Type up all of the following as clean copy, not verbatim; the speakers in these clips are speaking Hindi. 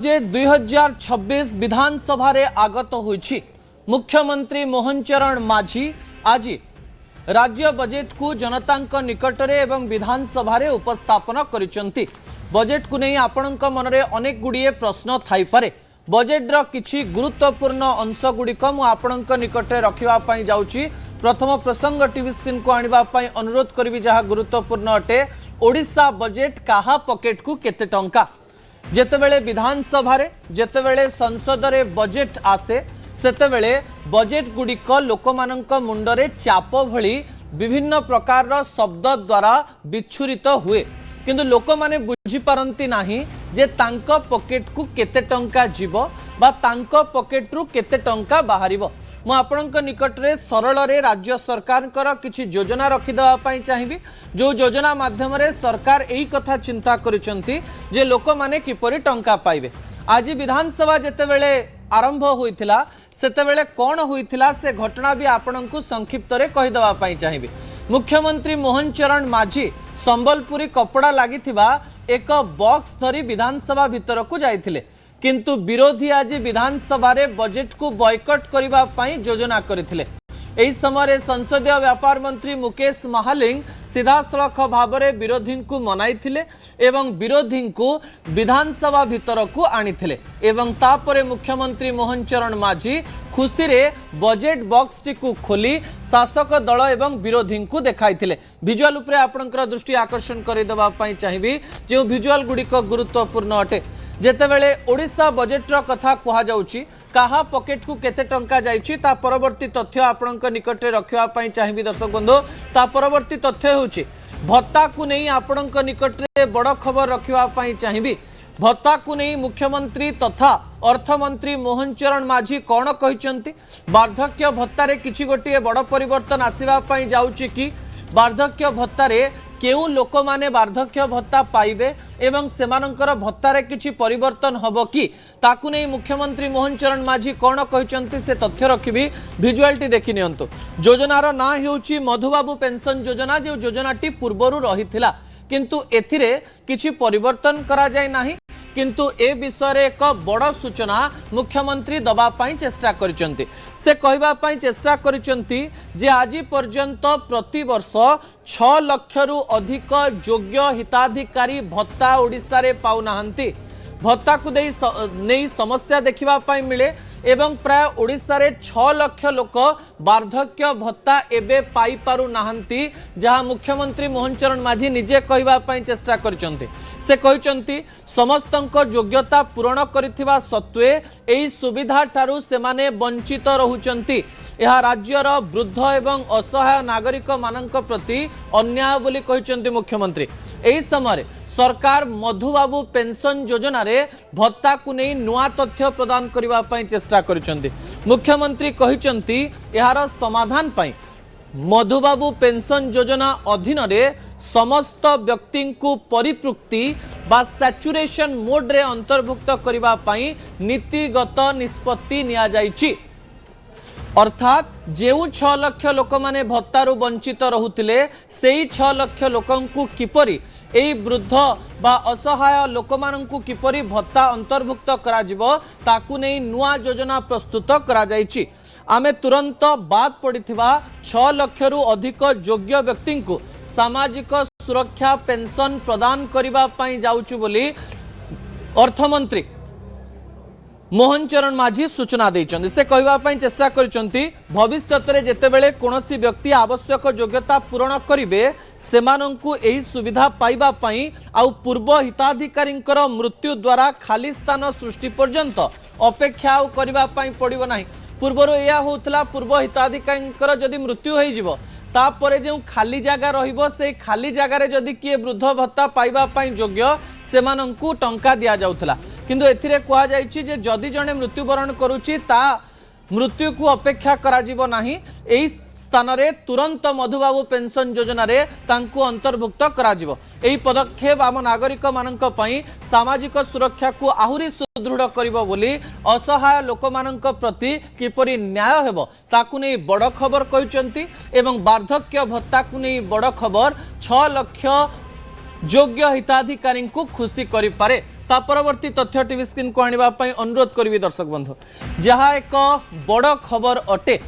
बजेट 2026 विधानसभा रे आगत होईछि। मुख्यमंत्री मोहन चरण माझी आज राज्य बजेट को जनता निकटरे एवं विधानसभा रे उपस्थापन करिसंती। बजेट को नहीं आपणक मनरे अनेक गुड़िए प्रश्न थाई पारे। बजेट रो किछि गुरुत्वपूर्ण अंश गुड़िक मु आपणक निकटरे रखिबा पई जाउछि। प्रथम प्रसंग टीवी स्क्रीन को आनिबा पई अनुरोध करबी जहा गुरुत्वपूर्ण अटे। ओडिशा बजेट काहा पॉकेट को केते टंका जेतेबेले विधानसभा रे जेतेबेले संसद रे बजेट आसे सेतेबेले बजेट गुड़िक लोकमानंक मुंडरे चाप भली विभिन्न प्रकार रो शब्द द्वारा विच्छुरित हुए, किंतु लोक माने बुझी पारंती नाही जे तांको पॉकेट को केते टंका जीवो बा तांको पॉकेट रु केते टंका बाहरिबो। मु आपणक निकट रे सरल रे राज्य सरकार कर किछि योजना रखिदेवा पई चाहिबी, जो योजना माध्यम रे सरकार एही कथा चिंता करिसंती जे लोक माने किपरि टंका पाइबे। आज विधानसभा जेतेबेले आरंभ होइथिला सेतेबेले कोन होइथिला से घटना भी आपणकु संक्षिप्त रे कहि देवा पई चाहिबी। मुख्यमंत्री मोहन चरण माझी संबलपुरी कपड़ा लागिथिबा एक बॉक्स धरी विधानसभा भीतर को जाइथिले, किंतु विरोधी आज विधानसभा रे बजेट को बॉयकट करिबा पई योजना करथिले। एही समय संसदीय व्यापार मंत्री मुकेश महालिंग सीधासलख भाव में विरोधी को मनाइथिले एवं विरोधी को विधानसभा भीतर को आनिथिले एवं तापरे मुख्यमंत्री मोहन चरण माझी खुशी रे बजेट बॉक्स टी को खोली शासक दल एवं विरोधी को देखाइथिले। विजुअल उपरे आपनकर दृष्टि आकर्षण करिदेबा पई चाहिबी जे विजुअल गुड़िक गुरुत्वपूर्ण अटे। जेतेबेले ओडिशा बजेट रो कथा कहा जाउची काहा पॉकेट को केते टंका जाइछि ता परवर्ती तथ्य आपणक निकट रे रखिबा पई चाहिबी। दर्शक बंधु, ता परवर्ती तथ्य होउची भत्ता को नहीं आपणक निकट रे बड़ खबर रखिबा पई चाहिबी। भत्ता को नहीं मुख्यमंत्री तथा अर्थमंत्री मोहन चरण माझी कोन कहिसंती? वार्धक्य भत्ता रे किछि गोटिए बड़ परिवर्तन आसीबा पई जाउची कि वार्धक्य भत्ता रे केउ लोक माने वार्धक्य भत्ता पाइबे एवं सेमानंकर भत्ता रे किछि परिवर्तन हबो कि ताकु नै मुख्यमंत्री मोहन चरण माझी कोन कहिसंती से तथ्य रखिबी। विजुअलटी देखि नियंतु। योजनार ना हेउची मधुबाबू पेंशन योजना, जे योजनाटी पूर्वरु रहिथिला किंतु एथिरे किछि परिवर्तन करा जाय नाही, किंतु ए विषय रे एक बड़ सूचना मुख्यमंत्री दबा पाई चेष्टा करिसंती। से कहबा पाई चेष्टा करिसंती जे आज पर्यंत प्रति वर्ष 6 लाख रु अधिक योग्य हिताधिकारी भत्ता ओडिसा रे पाउ नाहंती। भत्ता को नहीं समस्या देखिबा पाई मिले एवं प्राय ओडिसा रे 6 लाख लोक वार्धक्य भत्ता एबे पाई पारु नाहंती, जहां मुख्यमंत्री मोहन चरण माझी निजे कहबा पाई चेष्टा करिसंती। से कहिसंती समस्तंक योग्यता पूर्ण करिथिबा सत्वे एही सुविधा ठारू सेमाने वंचित रहुचंती। यह राज्यर वृद्ध एवं असहाय नागरिक मानक प्रति अन्याय बोली कहिसंती मुख्यमंत्री। एही समय सरकार मधुबाबू पेंशन योजना रे भत्ता को नहीं नुआ तथ्य प्रदान करिबा पई चेष्टा करिसंती। मुख्यमंत्री कहिसंती यार समाधान पई मधुबाबू पेंशन योजना अधीन रे समस्त व्यक्ति को परिपृक्ति बा सैचुरेशन मोड रे अंतर्भुक्त करिबा पई नीतिगत निष्पत्ति निया जाइछि। अर्थात जेउ 6 लाख लोक माने भत्तारू वंचित रहुतिले सेही 6 लाख लोकंकु किपरि एई वृद्ध बा असहाय लोक मानंकु किपरि भत्ता अंतर्भुक्त करा जिवो ताकु नै नुआ योजना प्रस्तुत करा जाइछि। आमे तुरंत बाद पड़िथिबा 6 लाख रु अधिक योग्य व्यक्ति को सामाजिक सुरक्षा पेंशन प्रदान करिबा पई जाउछु बोली अर्थमंत्री मोहन चरण माझी सूचना देइछन्ति। से कहबा पई चेष्टा करिसंती भविष्यत रे जेतेबेले कोनोसी व्यक्ति आवश्यक योग्यता पूर्ण करिवे सेमानंकु एही सुविधा पाइबा पई आउ पूर्व हिताधिकारींकर मृत्यु द्वारा खाली स्थान सृष्टि पर्यंत अपेक्षा करिबा पई पड़िबो नाही। पूर्वरो एया होतला पूर्व हिताधिकारींकर जदि मृत्यु होई जिवो तापरे जो खाली जगह रहिबो से खाली जगह रे जदि किए वृद्ध भत्ता पाइबा पई योग्य सेमानंकु टंका दिया जाउथला, किंतु एथिरे कहा जाइछि जे जदि जने मृत्युवरण करूछि ता मृत्यु को अपेक्षा करा जिवो नाही। एही स्थान रे तुरंत मधुबाबू पेंशन योजना रे तांकु अंतर्भुक्त करा जिवो। एही पदक्षेप आम नागरिक मानक पई सामाजिक सुरक्षा को आहुरी सुदृढ़ करिवो बोली असहाय लोक मानक प्रति किपरि न्याय हेबो ताकु नै बड़ खबर कहिसंती एवं वार्धक्य भत्ता को नै बड़ खबर 6 लाख योग्य हिताधिकारी को खुशी करि पारे। ता परवर्ती तथ्य टीवी स्क्रीन को आनिबा पई अनुरोध करिवि दर्शक बंधु जहा एक बड़ खबर अटे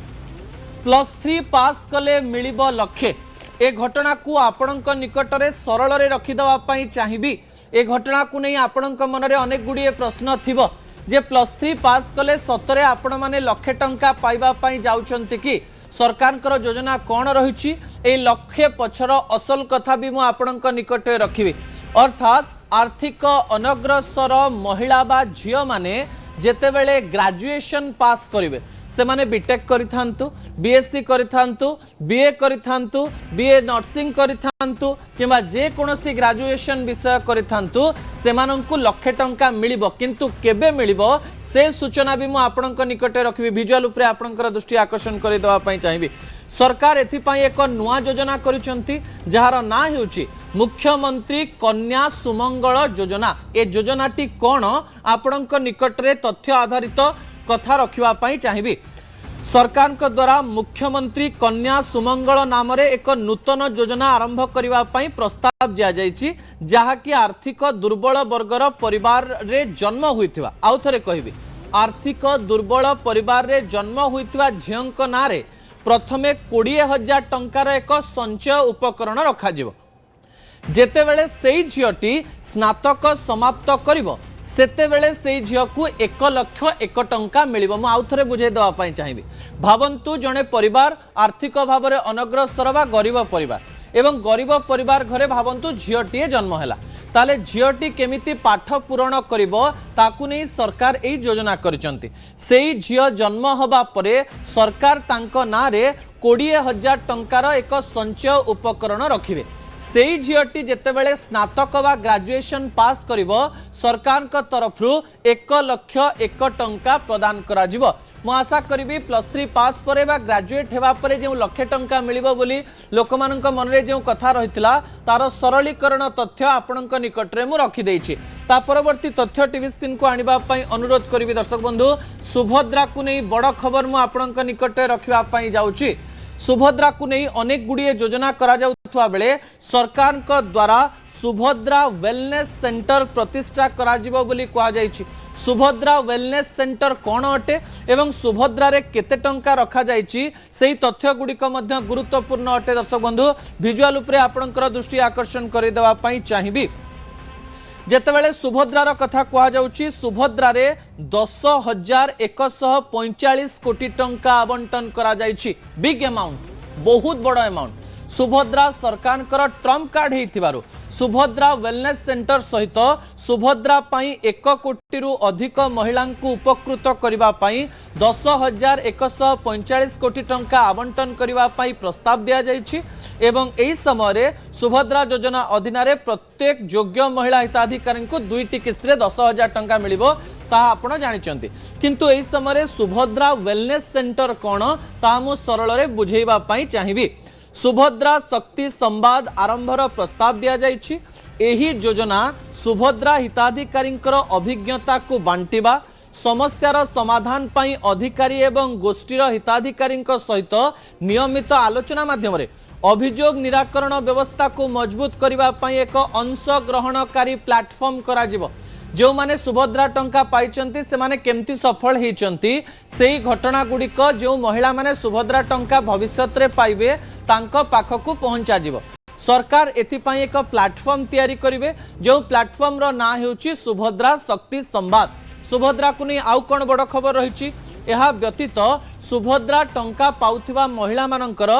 +3 पास कले मिलिबो लक्षे ए घटना को आपणक निकटरे सरल रे रखिदवा पई चाहिबी ए घटना को नहीं आपणक मनरे अनेक गुड़िए प्रश्न थिबो जे +3 पास कले सतरे आपण माने लक्षे टंका पाइबा पई जाउचंती कि सरकार योजना कौन रही ए लक्ष्य पछर असल कथा भी मु आपणक निकटे रखिबी अर्थात आर्थिक अनग्रसर महिला बा झियो माने जेतेबेले ग्रेजुएशन पास करिवे से माने बीटेक करिथांतु बीएससी करिथांतु बीए करिथांतु बीए नर्सिंग करिथांतु किंबा जे कोनोसी ग्रेजुएशन विषय करिथांतु सेमानंकु लक्षे टंका मिलिबो किंतु केबे मिलिबो से सूचना भी मु आपणक निकटे रखिबी विजुअल उपरे आपणकर दृष्टि आकर्षण करि देवा पई चाहिबी सरकार एथिपाई एक नुआ योजना करिसंती जहार ना हेउची मुख्यमंत्री कन्या सुमंगल योजना ए योजनाटी कोन आपणक निकटरे तथ्य आधारित कथा रखिबा पई चाहिबी सरकार द्वारा मुख्यमंत्री कन्या सुमंगल नाम रे एक नूतन योजना आरंभ करिबा पई प्रस्ताव दिया जायछि जहाकी आर्थिक दुर्बल वर्गर परिवार रे जन्म होइथिबा आउ थरे कहिबी आर्थिक दुर्बल परिवार रे जन्म होइथिबा झियंक नारे प्रथमे 20,000 टंकार एक संचय उपकरण रखा जिवो जेतेबेले सेई झियटी स्नातक समाप्त करिवो सेतेबेले से झियो को 1 लक्ष 1 टंका मिलिबो मु आउ थरे बुझे देवा पई चाहिबी भावंतु जने परिवार आर्थिक भाव में अनग्रसर बा गरीब परिवार एवं गरीब परिवार घरे भावंतु झियोटी जन्म हैला ताले झियोटी केमिति पाठ पूरण करिवो ताकु नै सरकार एई योजना करिसंती सेई झियो जन्म हबा परे सरकार तांको नारे 20,000 टंकार एक संचय उपकरण रखिबे सेई झियोटी जेतेबेले स्नातक बा ग्रेजुएशन पास करिवो सरकार का तरफ 1 लक्ष 1 टंका प्रदान करा जिवो मु आशा करी +3 पास परे बा ग्रेजुएट हेबा परे जे लक्ष टंका मिलिबो बोली लोकमानक मनरे जे कथा रहितला तार सरलीकरण तथ्य आपणक निकटरे मु रखि देछि ता परवर्ती तथ्य टीवी स्क्रीन को आनिबा पई अनुरोध करी दर्शक बंधु सुभद्रा को नै बड़ खबर मु आपणक निकटरे रखिबा पई जाउछि सुभद्रा को नहीं अनेक गुड़िए योजना करा जाउथवा बेले सरकार को द्वारा सुभद्रा वेलनेस सेंटर प्रतिष्ठा करा जिवो बोली कहा जायछि सुभद्रा वेलनेस सेंटर कौन अटे एवं सुभद्रा रे केते टंका रखा जायछि सेही तथ्य गुड़िक मध्य गुरुत्वपूर्ण अटे दर्शक बंधु विजुअल उपरे आपणकर दृष्टि आकर्षण करि देवा पई चाहिबी जेतेबेले सुभद्रार कथा कहा जाउछि सुभद्रा रे 10,145 कोटी टंका आवंटन करा जायछि बिग अमाउंट बहुत बड़ अमाउंट सुभद्रा सरकार ट्रम्प कार्ड हेतिबारु सुभद्रा वेलनेस सेंटर सहित सुभद्रा पाई 1 कोटी रु अधिक महिला उपकृत करबा पाई 10,145 कोटी टंका आवंटन करबा पाई प्रस्ताव दिया जायछि एवं एही समय रे सुभद्रा योजना अधीन प्रत्येक योग्य महिला हिताधिकारी को 2टी किस्त रे 10,000 टंका मिलिबो ता आपण जानिचंती किंतु एही समय रे सुभद्रा वेलनेस सेंटर कोन ता मु सरल रे बुझेइबा पाई चाहिबी सुभद्रा शक्ति संवाद आरंभर प्रस्ताव दिया जायछि एही योजना सुभद्रा हिताधिकारी अभिज्ञता को बांटिबा समस्यार समाधान पाई अधिकारी एवं गोष्ठीर हिताधिकारी सहित नियमित आलोचना माध्यम अभियोग निराकरण व्यवस्था को मजबूत करबा पाई एक अंश ग्रहणकारी प्लेटफॉर्म करा जिवो जो माने सुभद्रा टंका पाइचंती से माने केमती सफल हेचंती सेही घटना गुड़िक जो महिला माने सुभद्रा टंका भविष्यत रे पाइबे तांको पाखकु पहुंचा जिवो सरकार एथिपाई एक प्लेटफॉर्म तैयारी करिवे जो प्लेटफॉर्म रो ना हेउची सुभद्रा शक्ति संवाद सुभद्रा को नहीं आउ कौन बड़ खबर रही यह व्यतीत सुभद्रा टंका पाउथिबा महिला मानकर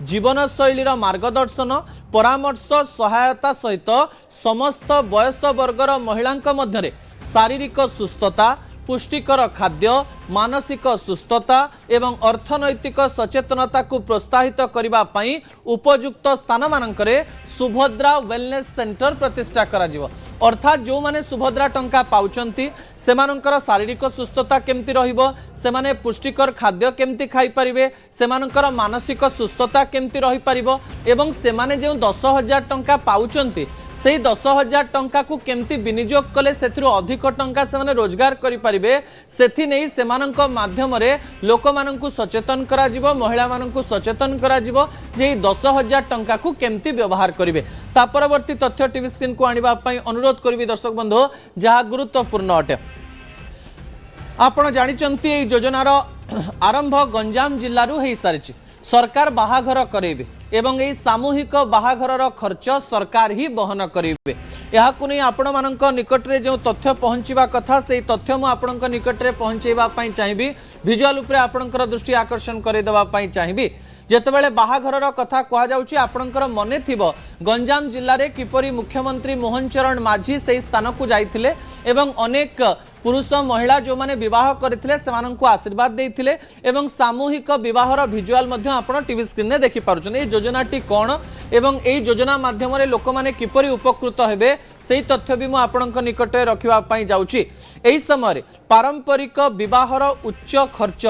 जीवन शैलीर मार्गदर्शन परामर्श सहायता सहित समस्त वयस वर्गर महिला मध्य शारीरिक सुस्थता पुष्टिकर खाद्य मानसिक सुस्थता एवं अर्थनैतिक सचेतनता को प्रोत्साहित करबा पई उपयुक्त स्थान मानकरे सुभद्रा वेलनेस सेंटर प्रतिष्ठा करा जिवो अर्थात जो माने सुभद्रा टंका पाउचंती सेमानंकर शारीरिक सुस्थता केमती रहिबो सेमाने पुष्टिकर खाद्य केमती खाई परिबे सेमानंकर मानसिक सुस्थता केमती रही परिबो एवं सेमाने जो 10,000 टंका पाउचंती से 10,000 टंका को केमती विनियोग कले सेथिरु अधिक टंका सेमाने रोजगार करि परिबे सेथि नै सेमानंक माध्यम रे लोक माननकु सचेतन करा जिवो महिला माननकु सचेतन करा जिवो जे 10,000 टंका को केमती व्यवहार करिवे ता परवर्ती तथ्य टीवी स्क्रीन को आनिबा पई अनुरोध करबी दर्शक बंधु जहा गुरुत्वपूर्ण अटे। आपण जानिचंती ए योजनार आरंभ गंजाम जिल्लारू हेई सारिछि सरकार बाहाघर करेबे एवं यही सामूहिक बाहाघर खर्च सरकार ही बहन करेंगे यह आपण मानक निकट में जो तथ्य पहुँचवा कथा से तथ्य मुझे निकट में पहुँचाई चाहिए भिजुआल उपरे आपणकर दृष्टि आकर्षण करदेवाई चाहिए जेतेबेले बाहाघर कथा कहुच्छी आपणकर मन थिबो गंजाम जिल्ला रे किपरि मुख्यमंत्री मोहन चरण माझी से स्थान को जाइथिले एवं अनेक पुरुष महिला जो माने विवाह करथिले सेमानंकु आशीर्वाद देइथिले एवं सामूहिक विवाहर भिजुआल मध्ये आपण टीवी स्क्रीन रे देखि पारुछन ए योजनाटी कोन एवं ए योजना माध्यम रे लोक माने किपरि उपकृत हेबे सेही तथ्य भी मु आपणक निकट रे रखिबा पई जाउची। एही समय पारंपरिक विवाहर उच्च खर्च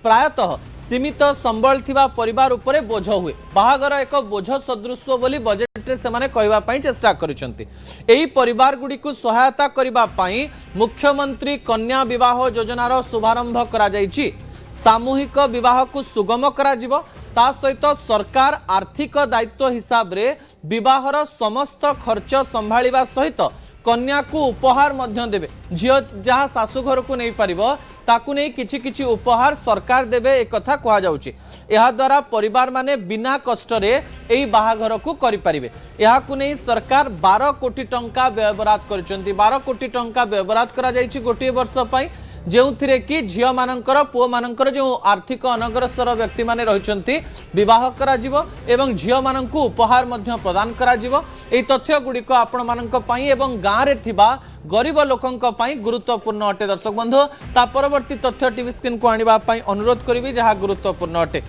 प्रायतः सीमित संबल थिबा परिवार उपरे बोझ हुए बाहागर एक बोझ सदृश बोली बजेट रे सेमाने कहबा पई चेष्टा करिसंती एही परिवार गुडी को सहायता करबा पई मुख्यमंत्री कन्या विवाह योजनार शुभारंभ करा जायछि सामूहिक विवाह को सुगम करा जिवो ता सहित सरकार आर्थिक दायित्व हिसाब रे विवाहर समस्त खर्च संभाळिबा सहित कन्या को उपहार मध्य देबे झियो जहाँ शाशु घर को नहीं पारिबो ताकू नहीं किछि किछि उपहार सरकार देबे एक कथा कहा जाउछि एहा द्वारा परिवार माने बिना कष्ट रे एही बाहाघर को करि परिबे एहा को नहीं सरकार 12 कोटी टंका व्ययबराद करचंती 12 कोटी टंका व्ययबराद करा जायछि गोटे वर्ष पई जेउथिरे कि झियो मानकर पुओ मानकर जो आर्थिक अनग्रसर व्यक्ति माने रहिचंती विवाह करा जिवो एवं झियो माननकु उपहार मध्य प्रदान करा जिवो एई तथ्य गुडी को आपण माननक पई एवं गाँ रे थिबा गरीब लोकंक पई गुरुत्वपूर्ण अटे। दर्शक बंधु ता परवर्ती तथ्य टीवी स्क्रीन को आनिबा पई अनुरोध करिवि जहा गुरुत्वपूर्ण अटे।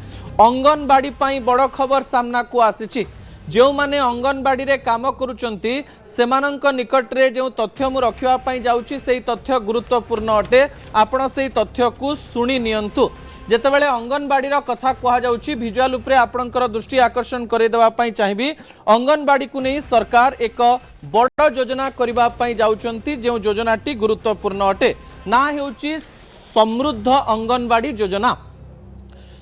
अंगनबाड़ी पई बड़ खबर सामना को आसीछि जो माने अंगनबाड़ी रे काम करूचंती सेमानंक निकट रे जो तथ्य मु रखिबा पई जाउची सेही तथ्य गुरुत्वपूर्ण अटे आपण सेही तथ्य को सुनी नियंतु जेतेबेले अंगनबाड़ी रो कथा कहा जाउची भिजुआल उपरे आपणकर दृष्टि आकर्षण करे देबा पई चाहिबी अंगनबाड़ी को नहीं सरकार एक बड़ योजना करबा पई जाउचंती जो योजनाटी गुरुत्वपूर्ण अटे ना हेउची समृद्ध अंगनबाड़ी योजना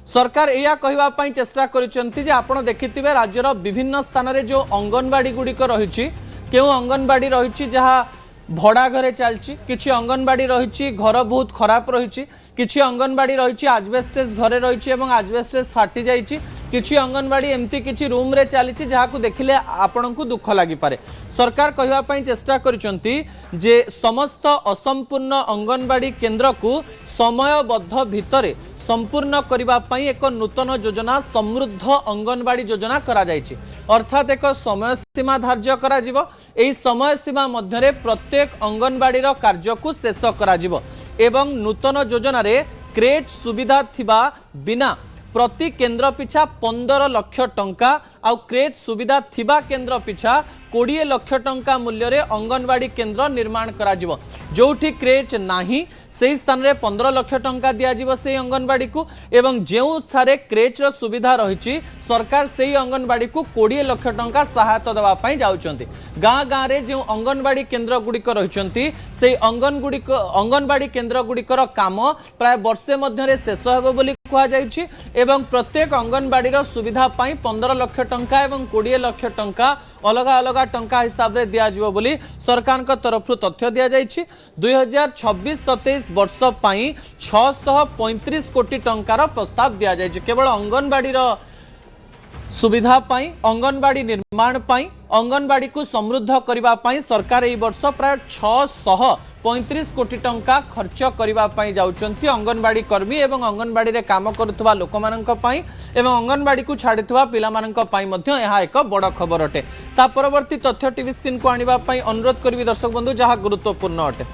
सरकार या कहवा पई चेष्टा करिसेंती जे आपण देखिथिबे राज्यर विभिन्न स्थान रे जो अंगनबाड़ी गुड़िक रहिछि केउ अंगनबाड़ी रहिछि जहा भड़ा घरे चलछि किछि अंगनबाड़ी रहिछि घर बहुत खराब रहिछि किछि अंगनबाड़ी रहिछि आजबेस्टस घरे रहिछि एवं आजबेस्टस फाटी जाइछि किछि अंगनबाड़ी एमती किछि रूम रे चलिछि जहा को देखिले आपनकु दुख लागि पारे सरकार कहवा पई चेष्टा करिसेंती जे समस्त असंपूर्ण अंगनबाड़ी केंद्र को समयबद्ध भितरे संपूर्ण करिबा पई एक नूतन योजना समृद्ध अंगनबाड़ी योजना करा जायछि अर्थात एक समय सीमा धार्य करा जिवो एही समय सीमा मध्य रे प्रत्येक अंगनबाड़ी रो कार्य को शेष करा जिवो एवं नूतन योजना रे क्रेच सुविधा थिबा बिना प्रति केंद्र पिछा 15 लाख टंका आउ क्रेच सुविधा थिबा केंद्र पिछा 20 लाख टंका मूल्य रे अंगनबाड़ी केंद्र निर्माण करा जिवो जोठी क्रेच नाही से स्थान रे 15 लाख टंका दिया जिवो से अंगनबाड़ी को एवं जेउ थारे क्रेच रो सुविधा रहिछि सरकार से अंगनबाड़ी को 20 लाख टंका सहायता देवा पई जाउचंती गाँ गाँ रे जो अंगनबाड़ी केंद्र गुड़िक रहिचंती से अंगनबाड़ी केंद्र गुड़िकर काम प्राय वर्षे मध्य रे शेष हेबो बोली कहा जायछि एवं प्रत्येक अंगनबाड़ी रो सुविधा पई 15 लाख टंका एवं 20 लाख टंका अलग अलग टंका हिसाब रे दिया जिवो बोली सरकार का तरफ तथ्य दिया जायछि 2026-27 वर्ष पई 635 कोटी टंकार प्रस्ताव दिया जायछि केवल अंगनबाड़ी रो सुविधा पाई अंगनबाड़ी निर्माण पाई अंगनबाड़ी को समृद्ध करबा पाई सरकार एई वर्ष प्राय 635 कोटी टंका खर्च करबा पाई जाउचंती अंगनबाड़ी कर्मी एवं अंगनबाड़ी रे काम करुवा लोक माननक पाई एवं अंगनबाड़ी को छाड़िथवा पिला माननक पाई मध्य यह एक बड़ खबर अटे ता परवर्ती तथ्य टीवी स्क्रीन को आनिबा पाई अनुरोध करबी दर्शक बंधु जहा गुरुत्वपूर्ण अटे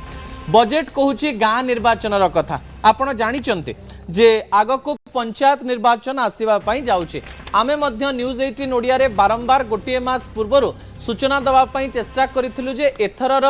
बजेट कहूची गाँ निर्वाचन कथा आपण जानिचंती जे आगको पंचायत निर्वाचन आसीबा पई जाउची आमे मध्य न्यूज 18 ओडिया रे बारंबार गोटे मास पूर्वरु सूचना दवा पई चेष्टा करिथिलु जे एथरर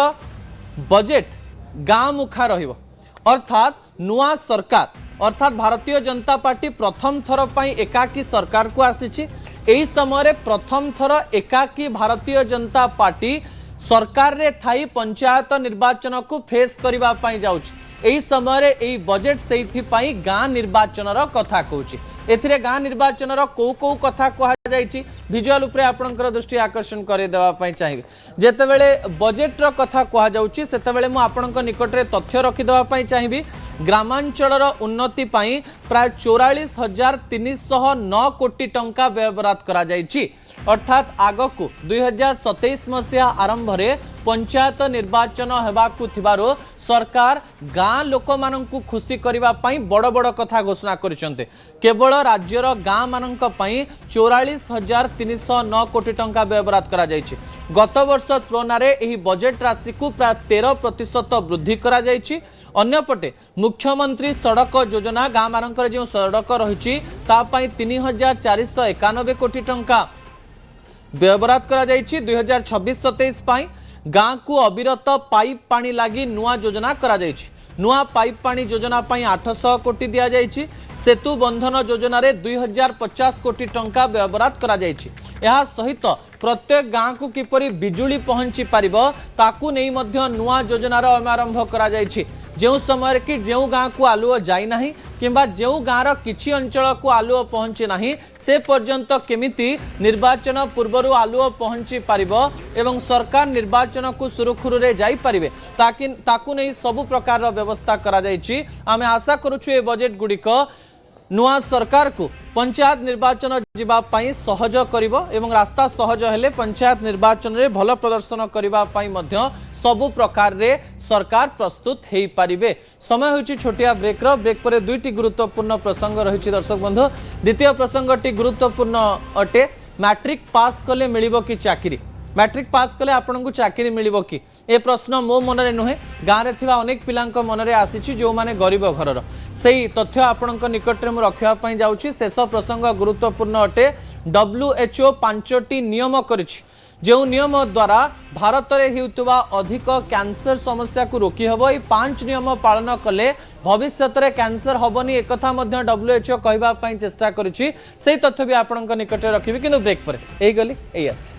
बजेट गाँ मुखा रहिबो अर्थात नुआ सरकार अर्थात भारतीय जनता पार्टी प्रथम थर पई एकाकी सरकार को आसीछि। एही समय प्रथम थर एकाकी भारतीय जनता पार्टी सरकार रे थाई पंचायत निर्वाचन को फेस करबा पई जाउछि। एही समय एही बजेट सेइथि पई गाँ निर्वाचन रो कथा कहूछि। एथिरे गाँ निर्वाचन रो को कथा कहा जाइछि विजुअल उपरे आपनकर दृष्टि आकर्षण करे देबा पई चाहिबे। जेतेबेले बजेट रो कथा कहा जाउछि सेतेबेले मु आपनक निकट रे तथ्य रखि देबा पई चाहिबी। ग्रामांचल उन्नति पाई प्राय 44,309 कोटी टंका व्ययबराद करा जाइछि। अर्थात आगकू 2027 मसीहा आरंभ रे पंचायत निर्वाचन हेबाकू थिबारो सरकार गाँ लोक माननकू खुशी करिबा पई बड़ बड़ कथा घोषणा करिसंते। केवल राज्यर गाँ माननक पई 44,309 कोटी टंका व्ययबराद करा जाइछि। गत वर्ष तुलना रे एही बजेट राशि को प्राय 13% वृद्धि करा जाइछि। अन्यपटे मुख्यमंत्री सड़क योजना गाँ मानकर जो सड़क रही 3,491 कोटी टंका व्ययबराद करा जाइछि। 2026-27 गाँ को अविरत पाइप पानी लगी नुआ योजना करा जाइछि। नुआ पाइप पानी योजना 800 कोटी दिया जाइछि। सेतु बंधन योजना रे 2050 कोटी टंका व्ययबराद करा जाइछि। यह सहित प्रत्येक गाँ को किपरि बिजुली पहुंची पारिबो ताकू नै मध्य नुआ योजनार आरंभ करा जाइछि। जो समय कि जो गाँ को आलुओ जाई नाही किंबा जो गाँर किछि अंचल को आलुओ पहुंची नाही से पर्यंत केमिति निर्वाचन पूर्व आलुओ पहुंची पारिबो एवं सरकार निर्वाचन को सुरखुरु रे जाई पारिबे ताकू नै सबु प्रकार व्यवस्था करा जाइछि। आमे आशा करूछु ए बजेट गुडिक नुआ सरकार को पंचायत निर्वाचन जीवा पाई सहज करिबो एवं रास्ता सहज हेले पंचायत निर्वाचन रे भल प्रदर्शन करिबा पाई मध्य सबु प्रकार रे सरकार प्रस्तुत हेई पारिबे। समय होछि छोटिया ब्रेक रो। ब्रेक परे दुईटी गुरुत्वपूर्ण प्रसंग रहिछि दर्शक बंधु। द्वितीय प्रसंगटी गुरुत्वपूर्ण अटे मैट्रिक पास कले मिलिबो कि चाकरी। मैट्रिक पास कले आपन को चाकरी मिलिबो कि ए प्रश्न मो मनरे नुहे गाँ रे थिबा अनेक पिलांक मनरे आसीछि जो माने गरीब घरर सेही तथ्य आपनक निकट रे मु रखिया पई जाउछि। शेष प्रसंग गुरुत्वपूर्ण अटे। WHO 5टी नियम करिछि जो नियम द्वारा भारत में होता अधिक कैंसर समस्या को रोकी हबो। ये 5 नियम पालन कले भविष्य में कैंसर हबनी एक कथा WHO कहबा पई चेष्टा करिछि। सेही तथ्य भी आपनक निकट रखिबि किंतु ब्रेक पर एई गली एई आस।